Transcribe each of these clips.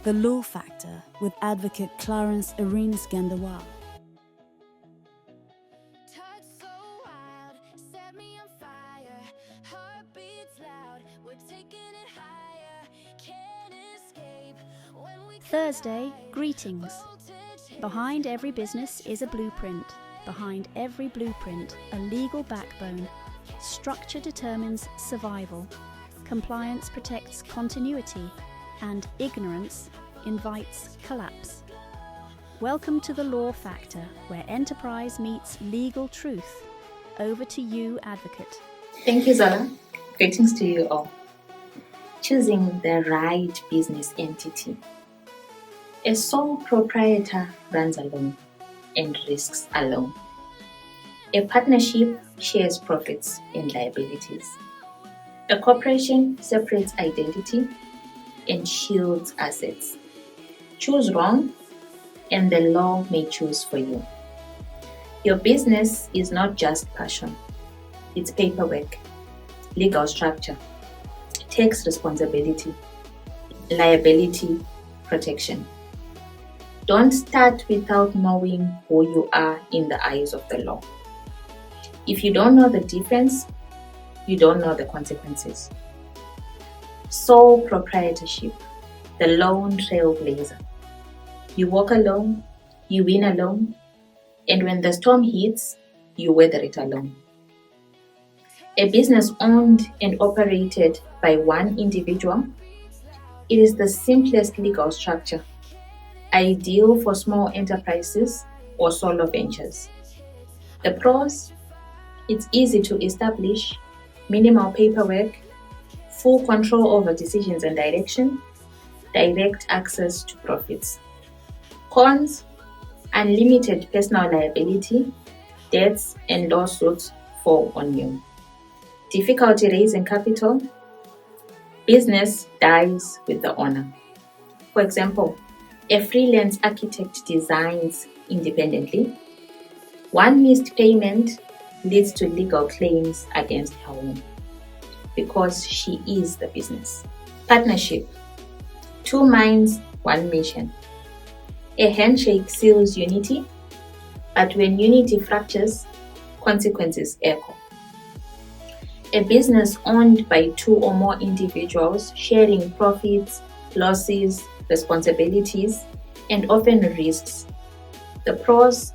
The Law Factor with advocate Clarence Arenas Gandawa. Thursday, greetings. Behind every business is a blueprint. Behind every blueprint, a legal backbone. Structure determines survival. Compliance protects continuity. And ignorance invites collapse. Welcome to the Law Factor, where enterprise meets legal truth. Over to you, advocate. Thank you, Zola. Greetings to you all. Choosing the right business entity. A sole proprietor runs alone and risks alone. A partnership shares profits and liabilities. A corporation separates identity and shields assets. Choose wrong, and the law may choose for you. Your business is not just passion. It's paperwork, legal structure, tax responsibility, liability protection. Don't start without knowing who you are in the eyes of the law. If you don't know the difference, you don't know the consequences. Sole proprietorship, the lone trailblazer. You walk alone, you win alone, and when the storm hits, you weather it alone. A business owned and operated by one individual, it is the simplest legal structure, ideal for small enterprises or solo ventures. The pros: it's easy to establish, minimal paperwork, full control over decisions and direction, direct access to profits. Cons: unlimited personal liability, debts and lawsuits fall on you. Difficulty raising capital, business dies with the owner. For example, a freelance architect designs independently. One missed payment leads to legal claims against her own because she is the business. Partnership: two minds, one mission. A handshake seals unity, but when unity fractures, consequences echo. A business owned by two or more individuals sharing profits, losses, responsibilities, and often risks. The pros: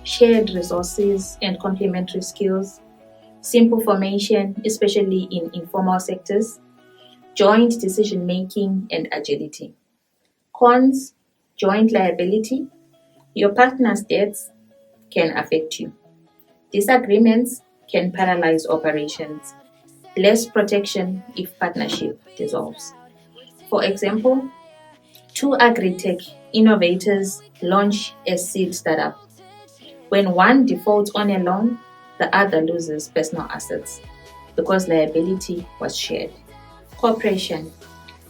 shared resources and complementary skills, simple formation, especially in informal sectors, joint decision-making and agility. Cons: joint liability. Your partner's debts can affect you. Disagreements can paralyze operations. Less protection if partnership dissolves. For example, two agri-tech innovators launch a seed startup. When one defaults on a loan, the other loses personal assets because liability was shared. Corporation,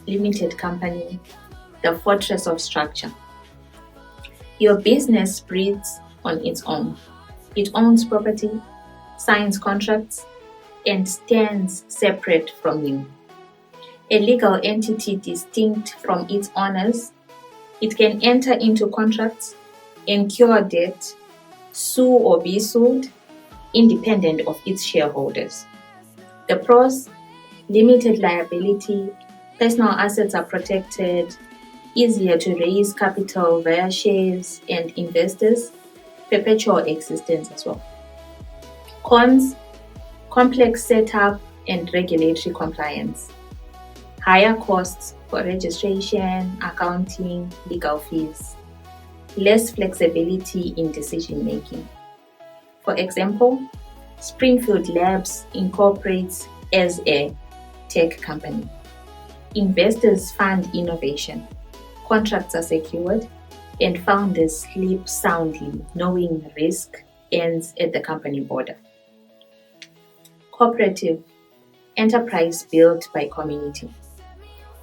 limited company, the fortress of structure. Your business breathes on its own. It owns property, signs contracts, and stands separate from you. A legal entity distinct from its owners, it can enter into contracts, incur debt, sue or be sued, independent of its shareholders. The pros: limited liability, personal assets are protected, easier to raise capital via shares and investors, perpetual existence as well. Cons: complex setup and regulatory compliance, higher costs for registration, accounting, legal fees, less flexibility in decision making. For example, Springfield Labs incorporates as a tech company. Investors fund innovation, contracts are secured, and founders sleep soundly knowing risk ends at the company border. Cooperative, enterprise built by community.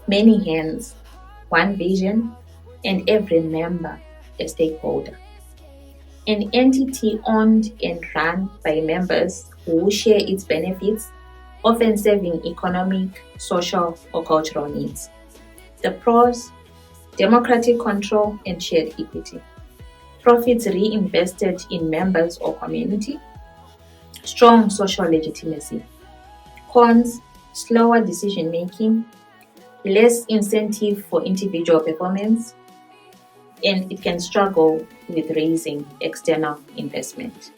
Many hands, one vision, and every member a stakeholder. An entity owned and run by members who share its benefits, often serving economic, social, or cultural needs. The pros: democratic control and shared equity, profits reinvested in members or community, strong social legitimacy. Cons, slower decision making, less incentive for individual performance, and it can struggle with raising external investment.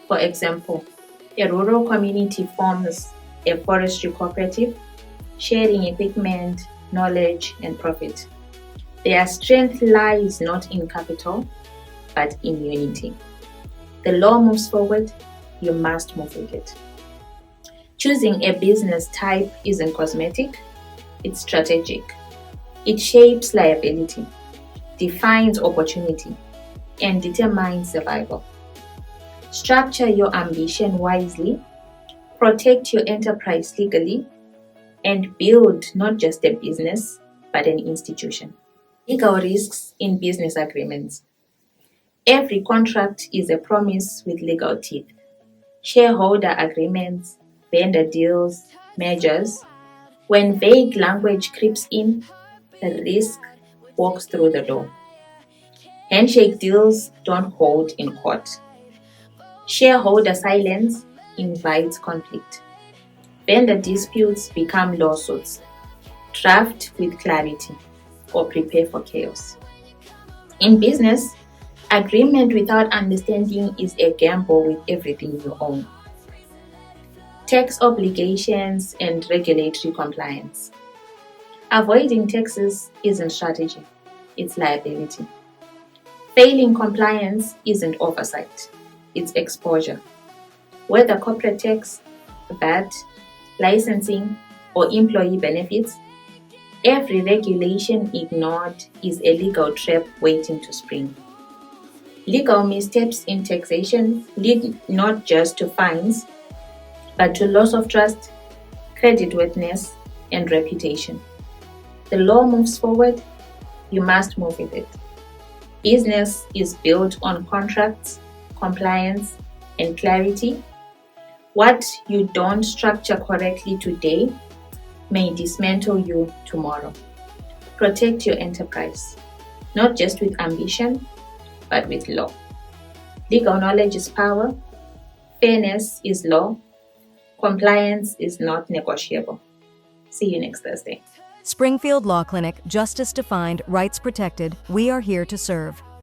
For example, a rural community forms a forestry cooperative, sharing equipment, knowledge, and profit. Their strength lies not in capital, but in unity. The law moves forward, you must move with it. Choosing a business type isn't cosmetic, it's strategic. It shapes liability, defines opportunity, and determines survival. Structure your ambition wisely, protect your enterprise legally, and build not just a business, but an institution. Legal risks in business agreements. Every contract is a promise with legal teeth. Shareholder agreements, vendor deals, mergers. When vague language creeps in, the risk walks through the door. Handshake deals don't hold in court. Shareholder silence invites conflict. Vendor disputes become lawsuits. Draft with clarity or prepare for chaos. In business, agreement without understanding is a gamble with everything you own. Tax obligations and regulatory compliance. Avoiding taxes isn't strategy, it's liability. Failing compliance isn't oversight, it's exposure. Whether corporate tax, VAT, licensing, or employee benefits, every regulation ignored is a legal trap waiting to spring. Legal missteps in taxation lead not just to fines, but to loss of trust, creditworthiness, and reputation. The law moves forward, you must move with it. Business is built on contracts, compliance, and clarity. What you don't structure correctly today may dismantle you tomorrow. Protect your enterprise, not just with ambition, but with law. Legal knowledge is power, fairness is law, compliance is not negotiable. See you next Thursday. Springfield Law Clinic, justice defined, rights protected. We are here to serve.